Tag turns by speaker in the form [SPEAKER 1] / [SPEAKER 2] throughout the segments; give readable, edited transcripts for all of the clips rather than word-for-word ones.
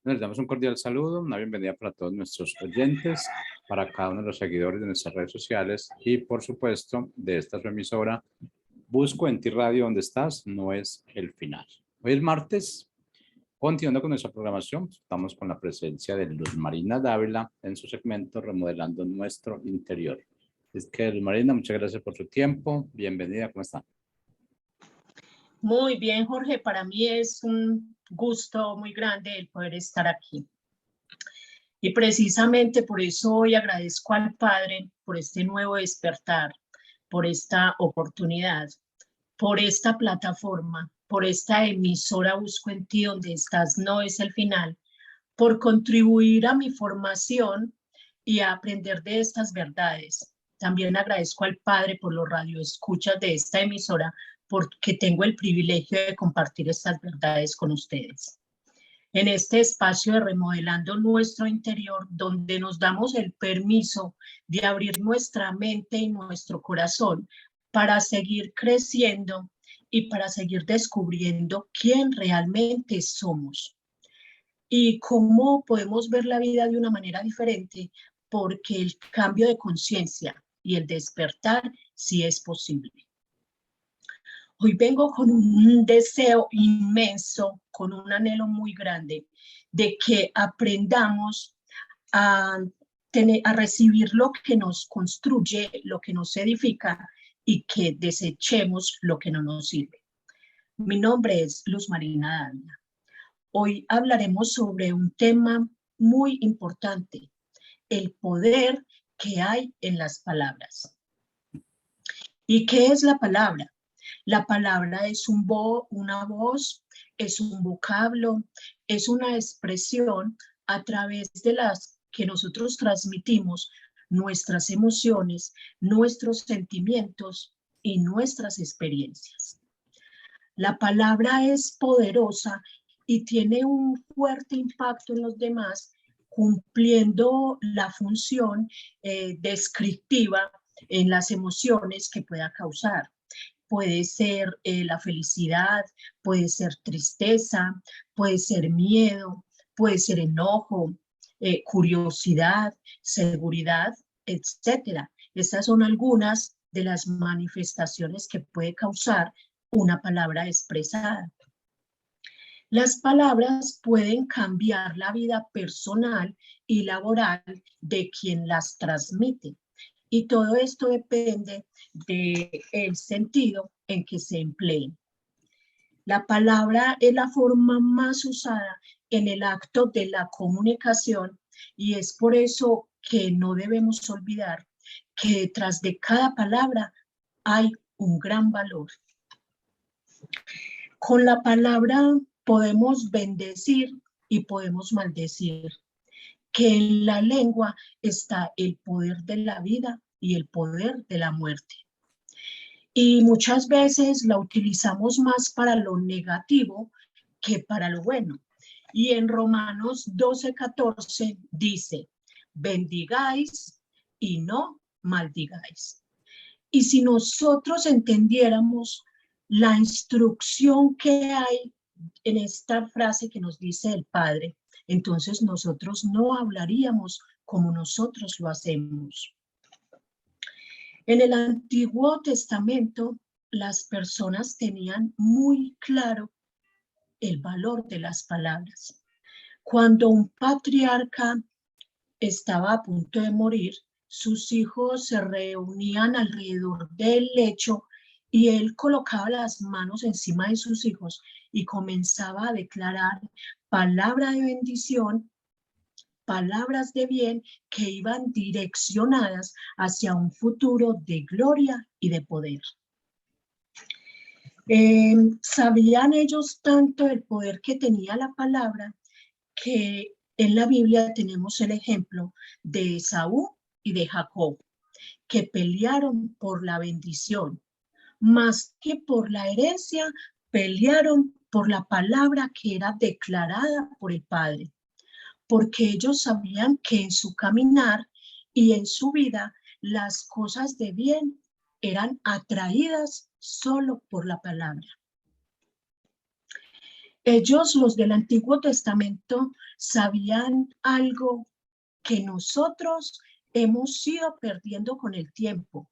[SPEAKER 1] Les damos un cordial saludo, una bienvenida para todos nuestros oyentes, para cada uno de los seguidores de nuestras redes sociales y, por supuesto, de esta su emisora. Busco en ti radio, donde estás, no es el final. Hoy es martes, continuando con nuestra programación, estamos con la presencia de Luz Marina Dávila en su segmento Remodelando Nuestro Interior. Es que, Luz Marina, muchas gracias por su tiempo. Bienvenida, ¿cómo está?
[SPEAKER 2] Muy bien, Jorge, para mí es un gusto muy grande el poder estar aquí. Y precisamente por eso hoy agradezco al Padre por este nuevo despertar, por esta oportunidad, por esta plataforma, por esta emisora Busco en ti, donde estás, no es el final, por contribuir a mi formación y a aprender de estas verdades. También agradezco al Padre por los radioescuchas de esta emisora, porque tengo el privilegio de compartir estas verdades con ustedes. En este espacio de Remodelando Nuestro Interior, donde nos damos el permiso de abrir nuestra mente y nuestro corazón para seguir creciendo y para seguir descubriendo quién realmente somos y cómo podemos ver la vida de una manera diferente, porque el cambio de conciencia y el despertar sí es posible. Hoy vengo con un deseo inmenso, con un anhelo muy grande de que aprendamos a recibir lo que nos construye, lo que nos edifica y que desechemos lo que no nos sirve. Mi nombre es Luz Marina Dávila. Hoy hablaremos sobre un tema muy importante, el poder que hay en las palabras. ¿Y qué es la palabra? La palabra es una voz, es un vocablo, es una expresión a través de las que nosotros transmitimos nuestras emociones, nuestros sentimientos y nuestras experiencias. La palabra es poderosa y tiene un fuerte impacto en los demás, cumpliendo la función descriptiva en las emociones que pueda causar. Puede ser la felicidad, puede ser tristeza, puede ser miedo, puede ser enojo, curiosidad, seguridad, etc. Estas son algunas de las manifestaciones que puede causar una palabra expresada. Las palabras pueden cambiar la vida personal y laboral de quien las transmite. Y todo esto depende del sentido en que se empleen. La palabra es la forma más usada en el acto de la comunicación y es por eso que no debemos olvidar que detrás de cada palabra hay un gran valor. Con la palabra podemos bendecir y podemos maldecir, que en la lengua está el poder de la vida y el poder de la muerte. Y muchas veces la utilizamos más para lo negativo que para lo bueno. Y en Romanos 12:14 dice, bendigáis y no maldigáis. Y si nosotros entendiéramos la instrucción que hay en esta frase que nos dice el Padre, entonces nosotros no hablaríamos como nosotros lo hacemos. En el Antiguo Testamento, las personas tenían muy claro el valor de las palabras. Cuando un patriarca estaba a punto de morir, sus hijos se reunían alrededor del lecho y él colocaba las manos encima de sus hijos y comenzaba a declarar palabra de bendición, palabras de bien que iban direccionadas hacia un futuro de gloria y de poder. Sabían ellos tanto el poder que tenía la palabra que en la Biblia tenemos el ejemplo de Esaú y de Jacob, que pelearon por la bendición, más que por la herencia, pelearon por la palabra que era declarada por el Padre, porque ellos sabían que en su caminar y en su vida las cosas de bien eran atraídas solo por la palabra. Ellos, los del Antiguo Testamento, sabían algo que nosotros hemos ido perdiendo con el tiempo,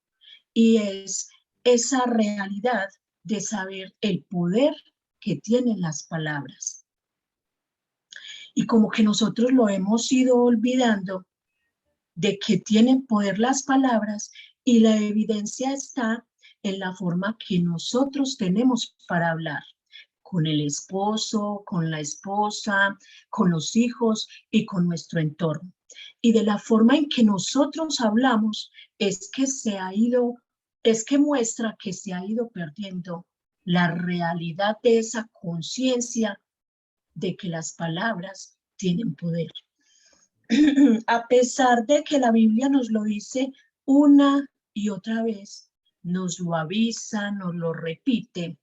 [SPEAKER 2] y es esa realidad de saber el poder que tienen las palabras. Y como que nosotros lo hemos ido olvidando, de que tienen poder las palabras, y la evidencia está en la forma que nosotros tenemos para hablar con el esposo, con la esposa, con los hijos y con nuestro entorno. Y de la forma en que nosotros hablamos es que muestra que se ha ido perdiendo la realidad de esa conciencia de que las palabras tienen poder. A pesar de que la Biblia nos lo dice una y otra vez, nos lo avisa, nos lo repite,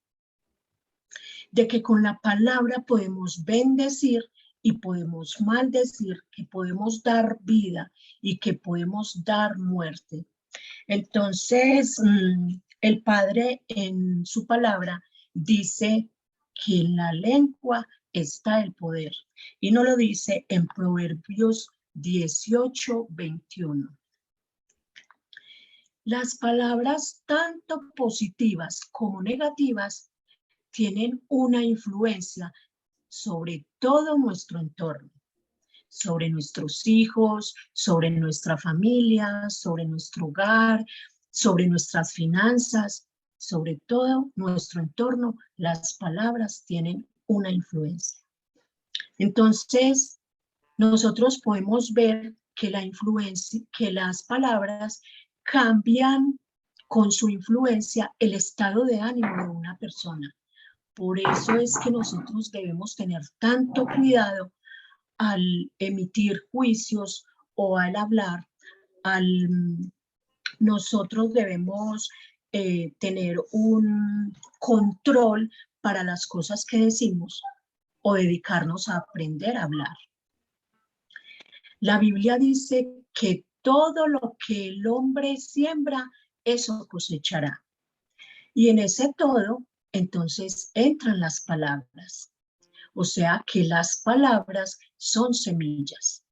[SPEAKER 2] de que con la palabra podemos bendecir y podemos maldecir, que podemos dar vida y que podemos dar muerte. Entonces, el Padre en su palabra dice que en la lengua está el poder, y no lo dice en Proverbios 18:21. Las palabras tanto positivas como negativas tienen una influencia sobre todo nuestro entorno, sobre nuestros hijos, sobre nuestra familia, sobre nuestro hogar, sobre nuestras finanzas, sobre todo nuestro entorno. Las palabras tienen una influencia. Entonces, nosotros podemos ver que que las palabras cambian con su influencia el estado de ánimo de una persona. Por eso es que nosotros debemos tener tanto cuidado al emitir juicios o al hablar. Nosotros debemos tener un control para las cosas que decimos, o dedicarnos a aprender a hablar. La Biblia dice que todo lo que el hombre siembra, eso cosechará. Y en ese todo, entonces entran las palabras. O sea que las palabras son semillas.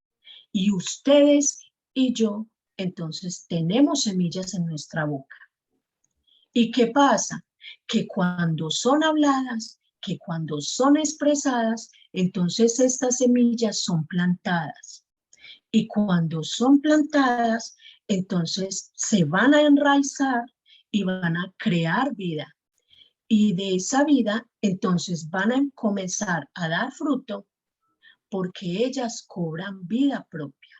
[SPEAKER 2] Y ustedes y yo, entonces, tenemos semillas en nuestra boca. ¿Y qué pasa? Que cuando son habladas, que cuando son expresadas, entonces estas semillas son plantadas. Y cuando son plantadas, entonces se van a enraizar y van a crear vida. Y de esa vida, entonces van a comenzar a dar fruto, porque ellas cobran vida propia.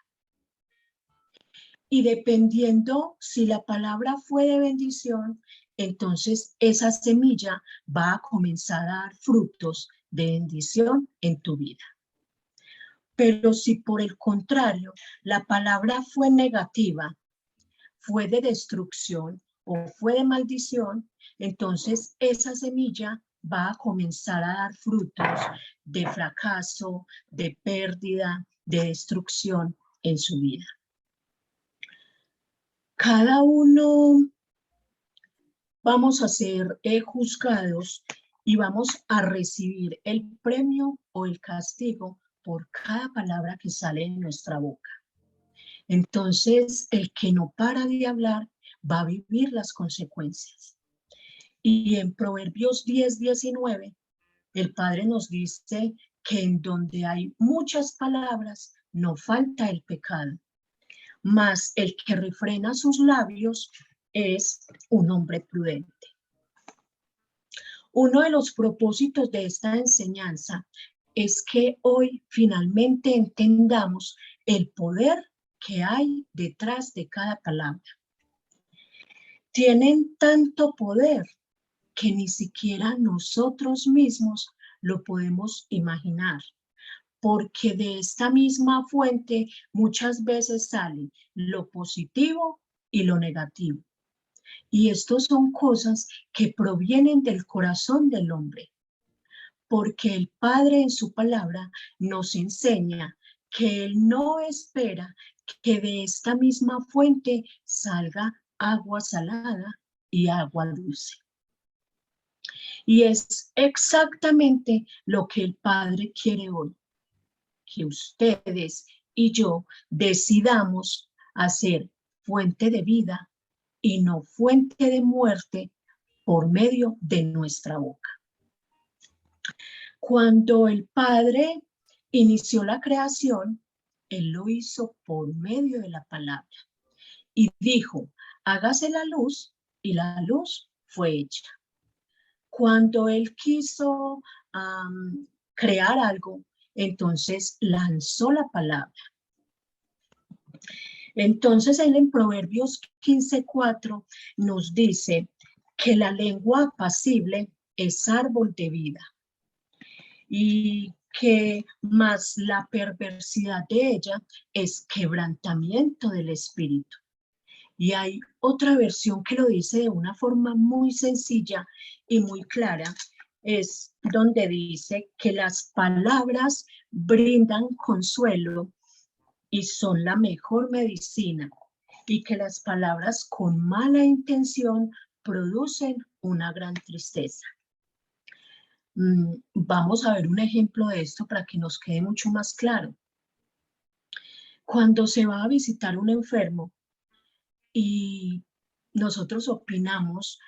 [SPEAKER 2] Y dependiendo si la palabra fue de bendición, entonces esa semilla va a comenzar a dar frutos de bendición en tu vida. Pero si por el contrario la palabra fue negativa, fue de destrucción o fue de maldición, entonces esa semilla va a comenzar a dar frutos de fracaso, de pérdida, de destrucción en su vida. Cada uno vamos a ser juzgados y vamos a recibir el premio o el castigo por cada palabra que sale de nuestra boca. Entonces, el que no para de hablar va a vivir las consecuencias. Y en Proverbios 10:19, el Padre nos dice que en donde hay muchas palabras, no falta el pecado. Mas el que refrena sus labios es un hombre prudente. Uno de los propósitos de esta enseñanza es que hoy finalmente entendamos el poder que hay detrás de cada palabra. Tienen tanto poder que ni siquiera nosotros mismos lo podemos imaginar, porque de esta misma fuente muchas veces sale lo positivo y lo negativo. Y estos son cosas que provienen del corazón del hombre, porque el Padre en su palabra nos enseña que Él no espera que de esta misma fuente salga agua salada y agua dulce. Y es exactamente lo que el Padre quiere hoy, que ustedes y yo decidamos hacer fuente de vida y no fuente de muerte por medio de nuestra boca. Cuando el Padre inició la creación, Él lo hizo por medio de la palabra y dijo, hágase la luz, y la luz fue hecha. Cuando Él quiso crear algo, entonces lanzó la palabra. Entonces Él en Proverbios 15:4 nos dice que la lengua apacible es árbol de vida y que más la perversidad de ella es quebrantamiento del espíritu. Y hay otra versión que lo dice de una forma muy sencilla y muy clara, es donde dice que las palabras brindan consuelo y son la mejor medicina, y que las palabras con mala intención producen una gran tristeza. Vamos a ver un ejemplo de esto para que nos quede mucho más claro. Cuando se va a visitar un enfermo y nosotros opinamos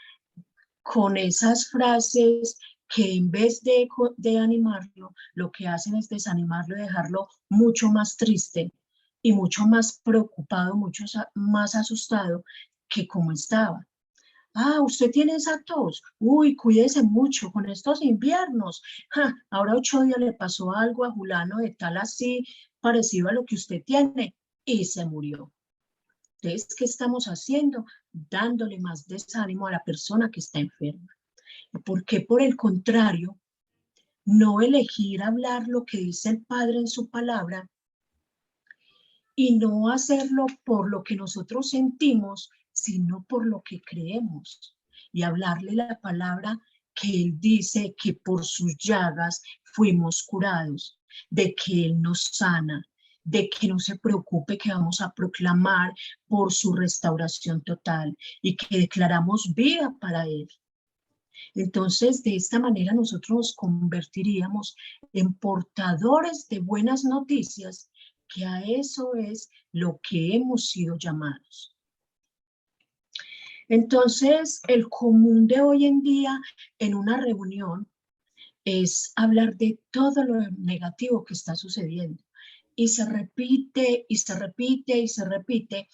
[SPEAKER 2] con esas frases que en vez de animarlo, lo que hacen es desanimarlo y dejarlo mucho más triste y mucho más preocupado, mucho más asustado que como estaba. Ah, usted tiene esa tos. Uy, cuídese mucho con estos inviernos. Ahora 8 días le pasó algo a Julano de tal así, parecido a lo que usted tiene, y se murió. Entonces, ¿qué estamos haciendo? Dándole más desánimo a la persona que está enferma. ¿Por qué? Por el contrario, no elegir hablar lo que dice el Padre en su palabra y no hacerlo por lo que nosotros sentimos, sino por lo que creemos, y hablarle la palabra que Él dice que por sus llagas fuimos curados, de que Él nos sana, de que no se preocupe, que vamos a proclamar por su restauración total y que declaramos vida para Él. Entonces, de esta manera nosotros nos convertiríamos en portadores de buenas noticias, que a eso es lo que hemos sido llamados. Entonces, el común de hoy en día en una reunión es hablar de todo lo negativo que está sucediendo. Y se repite, y se repite, y se repite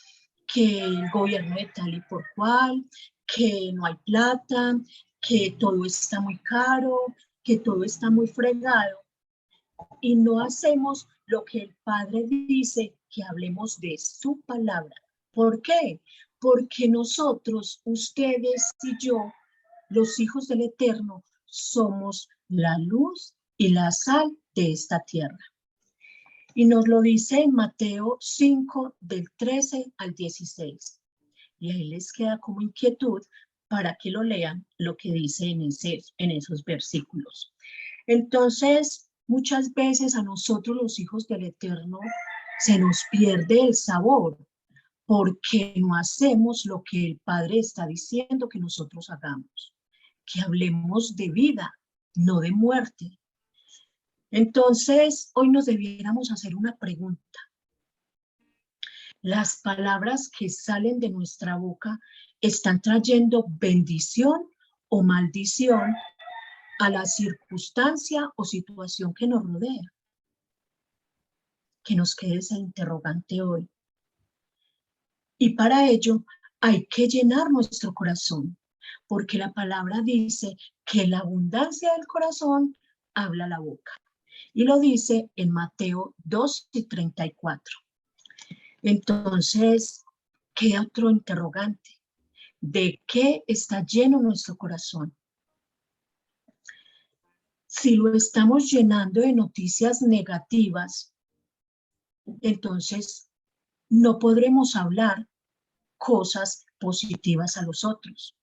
[SPEAKER 2] que el gobierno de tal y por cual, que no hay plata, que todo está muy caro, que todo está muy fregado. Y no hacemos lo que el Padre dice, que hablemos de su palabra. ¿Por qué? Porque nosotros, ustedes y yo, los hijos del Eterno, somos la luz y la sal de esta tierra. Y nos lo dice en Mateo 5, del 13 al 16. Y ahí les queda como inquietud para que lo lean lo que dice en esos versículos. Entonces, muchas veces a nosotros los hijos del Eterno se nos pierde el sabor porque no hacemos lo que el Padre está diciendo que nosotros hagamos, que hablemos de vida, no de muerte. Entonces, hoy nos debiéramos hacer una pregunta. ¿Las palabras que salen de nuestra boca están trayendo bendición o maldición a la circunstancia o situación que nos rodea? Que nos quede esa interrogante hoy. Y para ello hay que llenar nuestro corazón, porque la palabra dice que la abundancia del corazón habla la boca. Y lo dice en Mateo 2:34. Entonces, ¿qué otro interrogante? ¿De qué está lleno nuestro corazón? Si lo estamos llenando de noticias negativas, entonces no podremos hablar cosas positivas a los otros.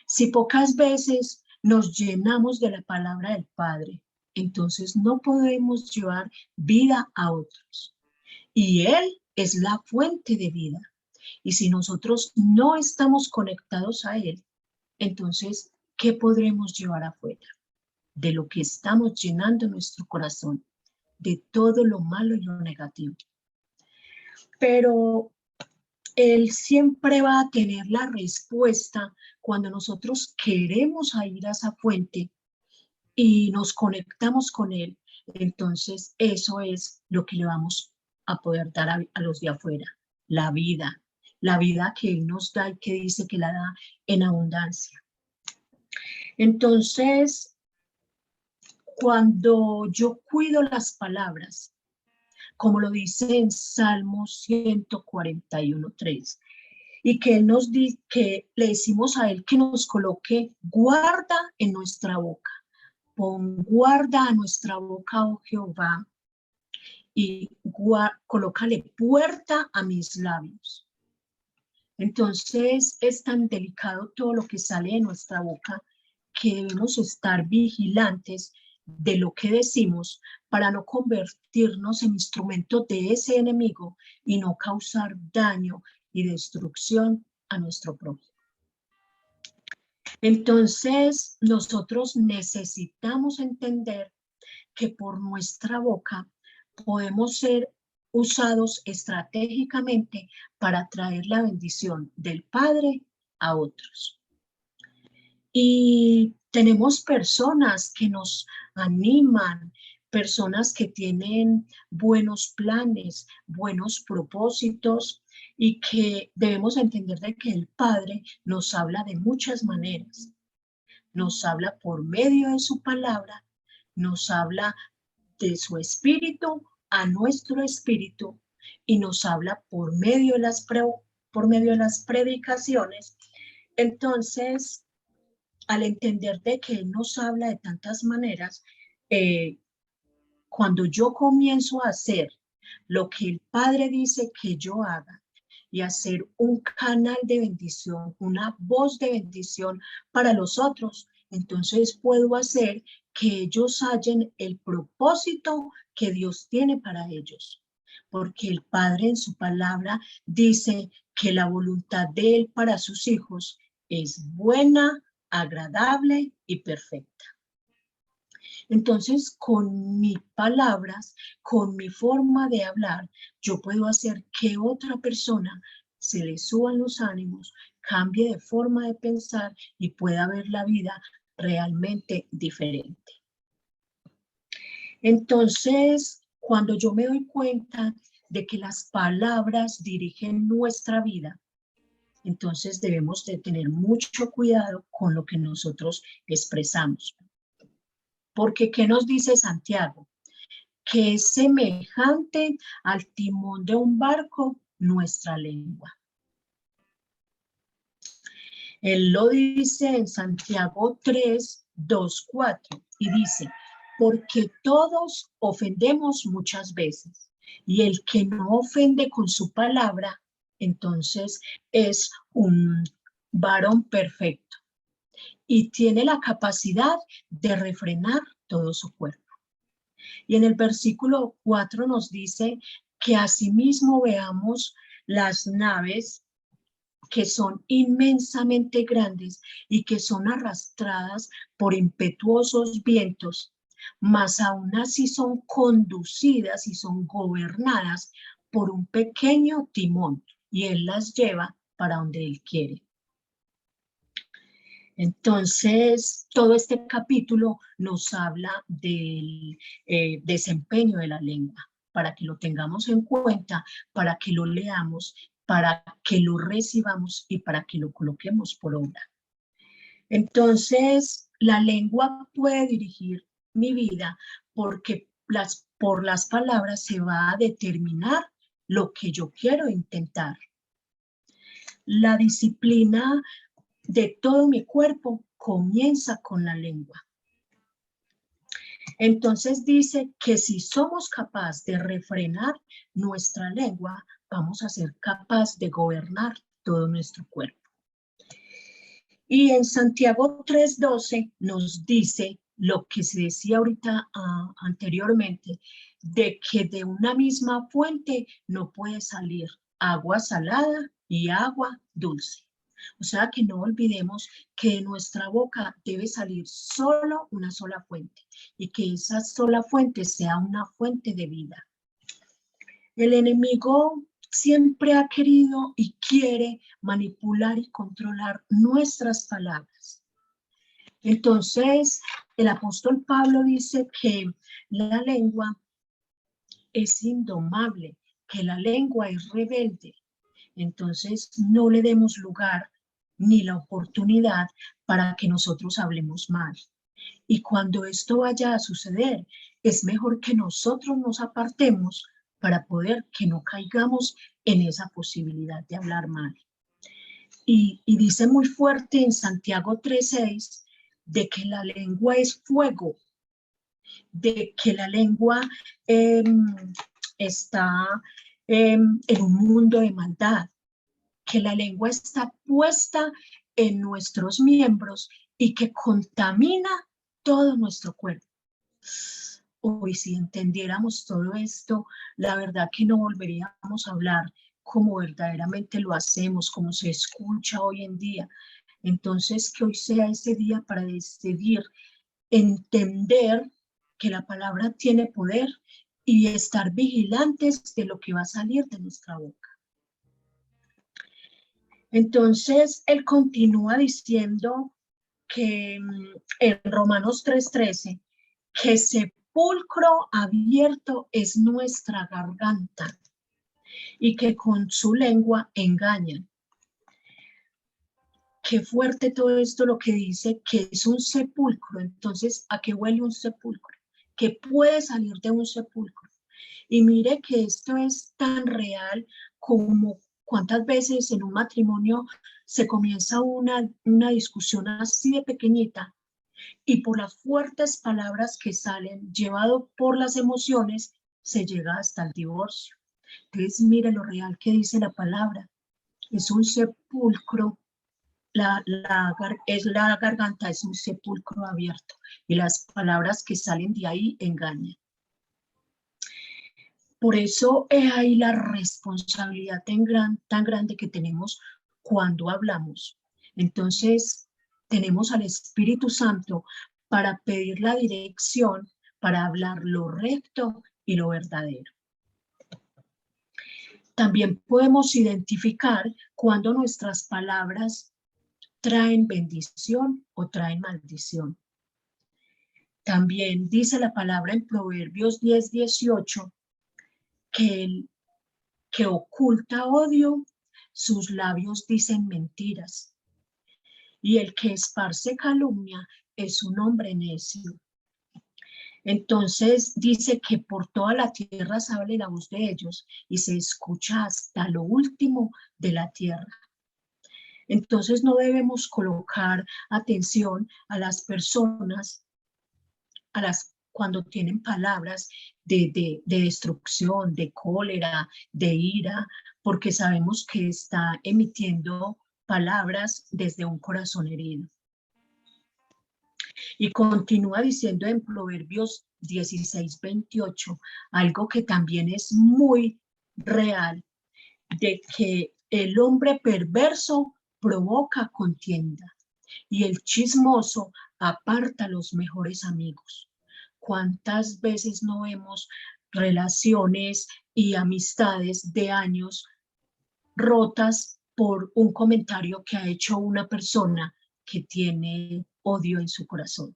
[SPEAKER 2] Si pocas veces nos llenamos de la palabra del Padre, entonces no podemos llevar vida a otros. Y Él es la fuente de vida. Y si nosotros no estamos conectados a Él, entonces, ¿qué podremos llevar afuera? De lo que estamos llenando nuestro corazón, de todo lo malo y lo negativo. Pero Él siempre va a tener la respuesta cuando nosotros queremos ir a esa fuente y nos conectamos con Él. Entonces eso es lo que le vamos a poder dar a los de afuera, la vida que Él nos da y que dice que la da en abundancia. Entonces, cuando yo cuido las palabras, como lo dice en Salmos 141:3, y que Él nos dice, que le decimos a Él que nos coloque guarda en nuestra boca. Pon guarda a nuestra boca, oh Jehová, y colócale puerta a mis labios. Entonces es tan delicado todo lo que sale de nuestra boca que debemos estar vigilantes de lo que decimos para no convertirnos en instrumento de ese enemigo y no causar daño y destrucción a nuestro prójimo. Entonces nosotros necesitamos entender que por nuestra boca podemos ser usados estratégicamente para traer la bendición del Padre a otros. Y tenemos personas que nos animan, personas que tienen buenos planes, buenos propósitos y que debemos entender de que el Padre nos habla de muchas maneras. Nos habla por medio de su palabra, nos habla de su espíritu a nuestro espíritu y nos habla por medio de las predicaciones. Entonces, al entender de que Él nos habla de tantas maneras, cuando yo comienzo a hacer lo que el Padre dice que yo haga y hacer un canal de bendición, una voz de bendición para los otros, entonces puedo hacer que ellos hallen el propósito que Dios tiene para ellos. Porque el Padre en su palabra dice que la voluntad de Él para sus hijos es buena, agradable y perfecta. Entonces, con mis palabras, con mi forma de hablar, yo puedo hacer que otra persona se le suban los ánimos, cambie de forma de pensar y pueda ver la vida realmente diferente. Entonces, cuando yo me doy cuenta de que las palabras dirigen nuestra vida, entonces debemos de tener mucho cuidado con lo que nosotros expresamos. Porque, ¿qué nos dice Santiago? Que es semejante al timón de un barco nuestra lengua. Él lo dice en Santiago 3:2-4 y dice, porque todos ofendemos muchas veces y el que no ofende con su palabra, entonces es un varón perfecto y tiene la capacidad de refrenar todo su cuerpo. Y en el versículo 4 nos dice que asimismo veamos las naves que son inmensamente grandes y que son arrastradas por impetuosos vientos, mas aún así son conducidas y son gobernadas por un pequeño timón y Él las lleva para donde Él quiere. Entonces, todo este capítulo nos habla del desempeño de la lengua, para que lo tengamos en cuenta, para que lo leamos, para que lo recibamos y para que lo coloquemos por obra. Entonces, la lengua puede dirigir mi vida porque por las palabras se va a determinar lo que yo quiero intentar. La disciplina de todo mi cuerpo comienza con la lengua. Entonces dice que si somos capaces de refrenar nuestra lengua, vamos a ser capaces de gobernar todo nuestro cuerpo. Y en Santiago 3:12 nos dice lo que se decía ahorita anteriormente, de que de una misma fuente no puede salir agua salada y agua dulce. O sea que no olvidemos que de nuestra boca debe salir solo una sola fuente y que esa sola fuente sea una fuente de vida. El enemigo siempre ha querido y quiere manipular y controlar nuestras palabras. Entonces, el apóstol Pablo dice que la lengua es indomable, que la lengua es rebelde. Entonces, no le demos lugar ni la oportunidad para que nosotros hablemos mal. Y cuando esto vaya a suceder, es mejor que nosotros nos apartemos para poder que no caigamos en esa posibilidad de hablar mal. Y dice muy fuerte en Santiago 3:6 de que la lengua es fuego, de que la lengua está en un mundo de maldad, que la lengua está puesta en nuestros miembros y que contamina todo nuestro cuerpo. Hoy, si entendiéramos todo esto, la verdad que no volveríamos a hablar como verdaderamente lo hacemos, como se escucha hoy en día. Entonces, que hoy sea ese día para decidir entender que la palabra tiene poder y estar vigilantes de lo que va a salir de nuestra boca. Entonces, él continúa diciendo que en Romanos 3:13, que sepulcro abierto es nuestra garganta y que con su lengua engañan. Qué fuerte todo esto lo que dice que es un sepulcro. Entonces, ¿a qué huele un sepulcro? ¿Qué puede salir de un sepulcro? Y mire que esto es tan real como cuántas veces en un matrimonio se comienza una discusión así de pequeñita y por las fuertes palabras que salen, llevado por las emociones, se llega hasta el divorcio. Entonces, mire lo real que dice la palabra. Es un sepulcro, la garganta es un sepulcro abierto y las palabras que salen de ahí engañan. Por eso es ahí la responsabilidad tan grande que tenemos cuando hablamos. Entonces, tenemos al Espíritu Santo para pedir la dirección, para hablar lo recto y lo verdadero. También podemos identificar cuando nuestras palabras traen bendición o traen maldición. También dice la palabra en Proverbios 10:18 que el que oculta odio, sus labios dicen mentiras. Y el que esparce calumnia es un hombre necio. Entonces dice que por toda la tierra sale la voz de ellos y se escucha hasta lo último de la tierra. Entonces no debemos colocar atención a las personas, cuando tienen palabras de destrucción, de cólera, de ira, porque sabemos que está emitiendo palabras desde un corazón herido. Y continúa diciendo en Proverbios 16:28, algo que también es muy real, de que el hombre perverso provoca contienda y el chismoso aparta a los mejores amigos. ¿Cuántas veces no vemos relaciones y amistades de años rotas por un comentario que ha hecho una persona que tiene odio en su corazón?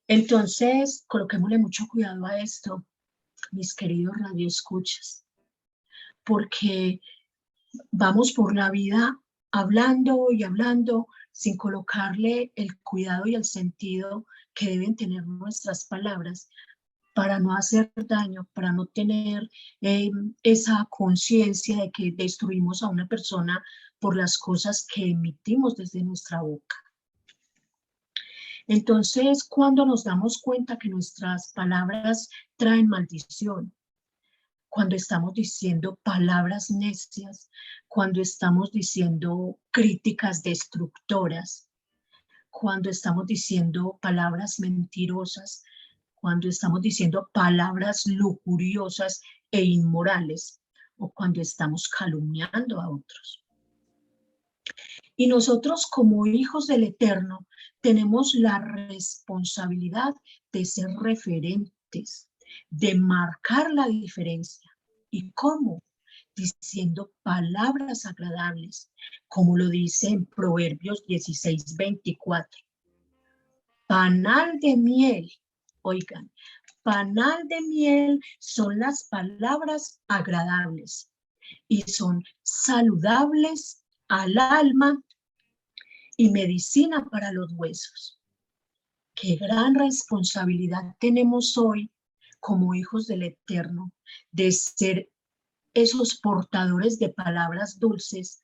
[SPEAKER 2] Entonces, coloquémosle mucho cuidado a esto, mis queridos radioescuchas, porque vamos por la vida hablando y hablando sin colocarle el cuidado y el sentido que deben tener nuestras palabras para no hacer daño, para no tener esa conciencia de que destruimos a una persona por las cosas que emitimos desde nuestra boca. Entonces, cuando nos damos cuenta que nuestras palabras traen maldición, cuando estamos diciendo palabras necias, cuando estamos diciendo críticas destructoras, cuando estamos diciendo palabras mentirosas, cuando estamos diciendo palabras lujuriosas e inmorales, o cuando estamos calumniando a otros. Y nosotros como hijos del Eterno tenemos la responsabilidad de ser referentes, de marcar la diferencia. ¿Y cómo? Diciendo palabras agradables, como lo dice en Proverbios 16:24. Panal de miel, oigan, panal de miel son las palabras agradables y son saludables al alma y medicina para los huesos. Qué gran responsabilidad tenemos hoy como hijos del Eterno de ser esos portadores de palabras dulces,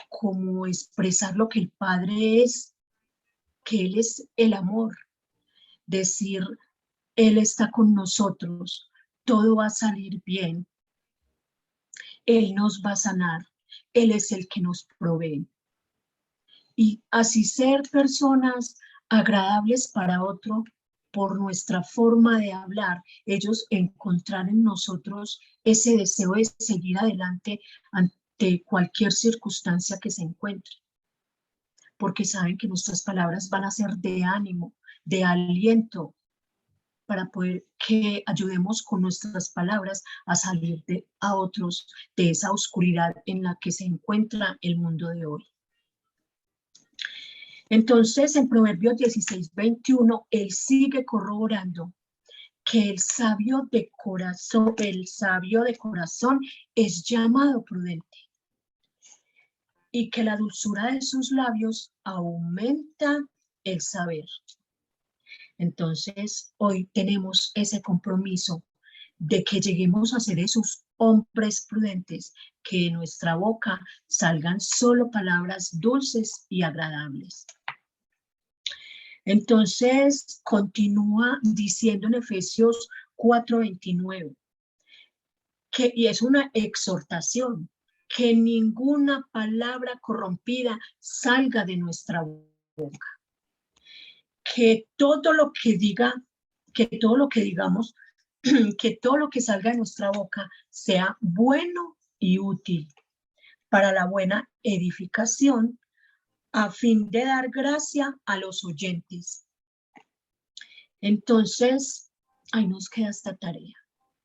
[SPEAKER 2] como expresar lo que el Padre es, que Él es el amor, decir, Él está con nosotros, todo va a salir bien, Él nos va a sanar, Él es el que nos provee. Y así ser personas agradables para otro por nuestra forma de hablar, ellos encontrar en nosotros ese deseo de seguir adelante ante cualquier circunstancia que se encuentre, porque saben que nuestras palabras van a ser de ánimo, de aliento, para poder que ayudemos con nuestras palabras a salir a otros de esa oscuridad en la que se encuentra el mundo de hoy. Entonces, en Proverbios 16:21, él sigue corroborando que el sabio de corazón es llamado prudente y que la dulzura de sus labios aumenta el saber. Entonces, hoy tenemos ese compromiso de que lleguemos a ser esos hombres prudentes, que de nuestra boca salgan solo palabras dulces y agradables. Entonces, continúa diciendo en Efesios 4:29, y es una exhortación, que ninguna palabra corrompida salga de nuestra boca. Que todo lo que digamos, que todo lo que salga de nuestra boca sea bueno y útil para la buena edificación, a fin de dar gracia a los oyentes. Entonces, ahí nos queda esta tarea.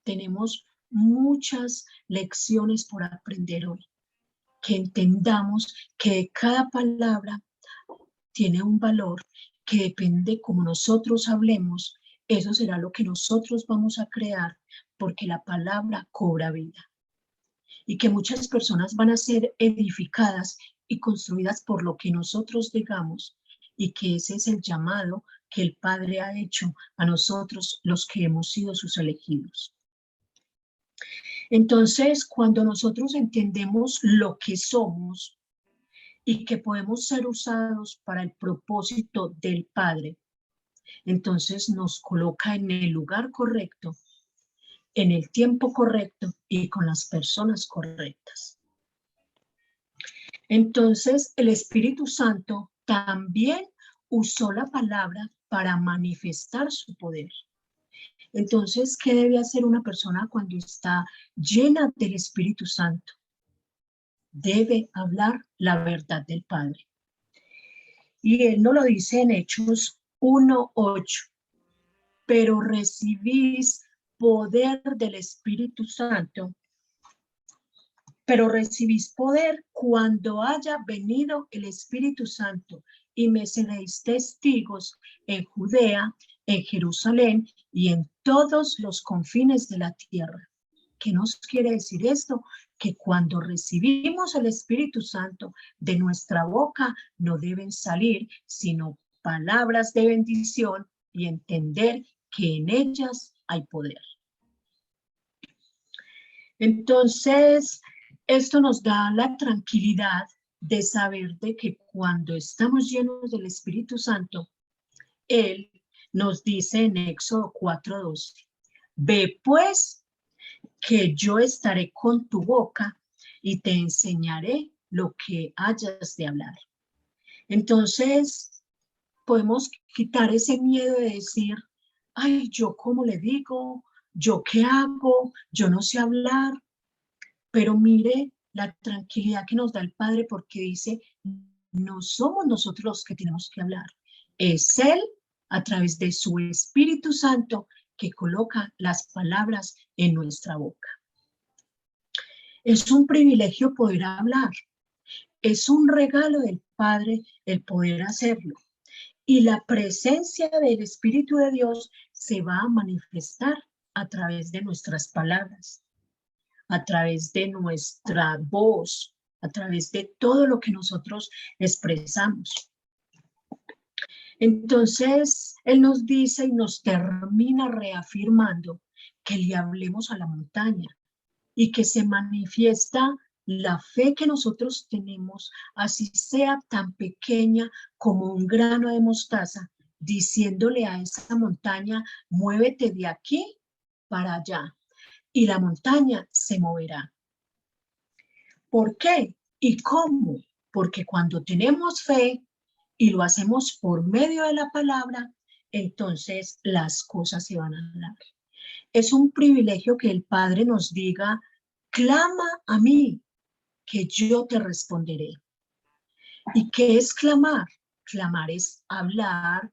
[SPEAKER 2] Tenemos muchas lecciones por aprender hoy. Que entendamos que cada palabra tiene un valor, que depende como nosotros hablemos, eso será lo que nosotros vamos a crear, porque la palabra cobra vida. Y que muchas personas van a ser edificadas y construidas por lo que nosotros digamos, y que ese es el llamado que el Padre ha hecho a nosotros, los que hemos sido sus elegidos. Entonces, cuando nosotros entendemos lo que somos y que podemos ser usados para el propósito del Padre, entonces nos coloca en el lugar correcto, en el tiempo correcto y con las personas correctas. Entonces, el Espíritu Santo también usó la palabra para manifestar su poder. Entonces, ¿qué debe hacer una persona cuando está llena del Espíritu Santo? Debe hablar la verdad del Padre. Y él nos lo dice en Hechos 1:8. Pero recibís poder del Espíritu Santo. Pero recibís poder cuando haya venido el Espíritu Santo, y me seréis testigos en Judea, en Jerusalén y en todos los confines de la tierra. ¿Qué nos quiere decir esto? Que cuando recibimos el Espíritu Santo, de nuestra boca no deben salir sino palabras de bendición y entender que en ellas hay poder. Entonces, esto nos da la tranquilidad de saber de que cuando estamos llenos del Espíritu Santo, Él nos dice en Éxodo 4:12, ve pues que yo estaré con tu boca y te enseñaré lo que hayas de hablar. Entonces, podemos quitar ese miedo de decir, ay, ¿yo cómo le digo? ¿Yo qué hago? Yo no sé hablar. Pero mire la tranquilidad que nos da el Padre, porque dice, No somos nosotros los que tenemos que hablar. Es Él, a través de su Espíritu Santo, que coloca las palabras en nuestra boca. Es un privilegio poder hablar. Es un regalo del Padre el poder hacerlo. Y la presencia del Espíritu de Dios se va a manifestar a través de nuestras palabras, a través de nuestra voz, a través de todo lo que nosotros expresamos. Entonces, Él nos dice y nos termina reafirmando que le hablemos a la montaña y que se manifiesta la fe que nosotros tenemos, así sea tan pequeña como un grano de mostaza, diciéndole a esa montaña, muévete de aquí para allá, y la montaña se moverá. ¿Por qué? ¿Y cómo? Porque cuando tenemos fe y lo hacemos por medio de la palabra, entonces las cosas se van a dar. Es un privilegio que el Padre nos diga, clama a mí, que yo te responderé. ¿Y qué es clamar? Clamar es hablar,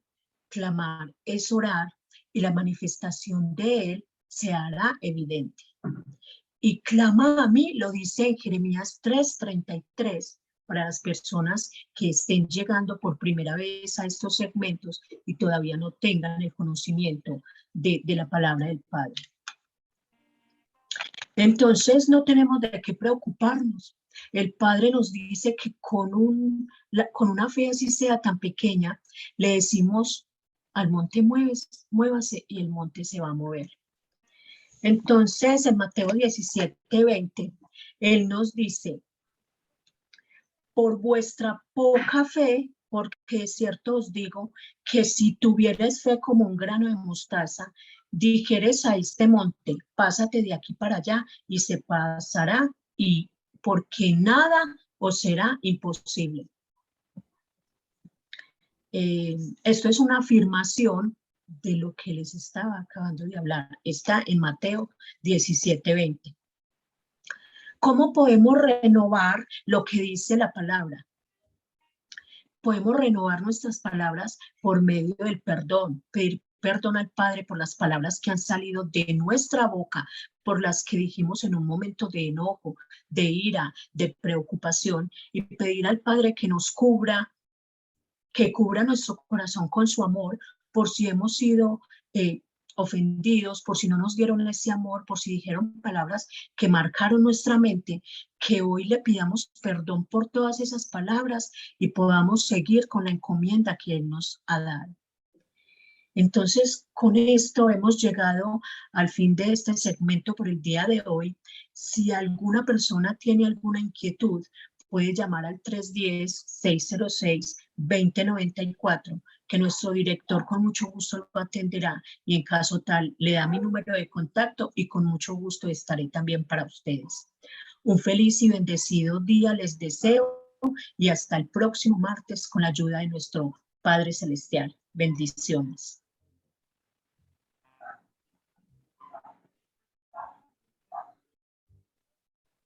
[SPEAKER 2] clamar es orar, y la manifestación de Él se hará evidente. Y clama a mí, lo dice en Jeremías 3:33, para las personas que estén llegando por primera vez a estos segmentos y todavía no tengan el conocimiento de la palabra del Padre. Entonces no tenemos de qué preocuparnos. El Padre nos dice que con una fe así sea tan pequeña, le decimos al monte muévase y el monte se va a mover. Entonces en Mateo 17:20, Él nos dice, por vuestra poca fe, porque es cierto os digo, que si tuvieres fe como un grano de mostaza, dijeres a este monte, pásate de aquí para allá y se pasará, y porque nada os será imposible. Esto es una afirmación de lo que les estaba acabando de hablar. Está en Mateo 17:20. ¿Cómo podemos renovar lo que dice la palabra? Podemos renovar nuestras palabras por medio del perdón, pedir perdón al Padre por las palabras que han salido de nuestra boca, por las que dijimos en un momento de enojo, de ira, de preocupación, y pedir al Padre que nos cubra, que cubra nuestro corazón con su amor, por si hemos sido ofendidos, por si no nos dieron ese amor, por si dijeron palabras que marcaron nuestra mente, que hoy le pidamos perdón por todas esas palabras y podamos seguir con la encomienda que Él nos ha dado. Entonces, con esto hemos llegado al fin de este segmento por el día de hoy. Si alguna persona tiene alguna inquietud, puede llamar al 310-606-2094, que nuestro director con mucho gusto lo atenderá, y en caso tal le da mi número de contacto y con mucho gusto estaré también para ustedes. Un feliz y bendecido día les deseo y hasta el próximo martes con la ayuda de nuestro Padre Celestial. Bendiciones.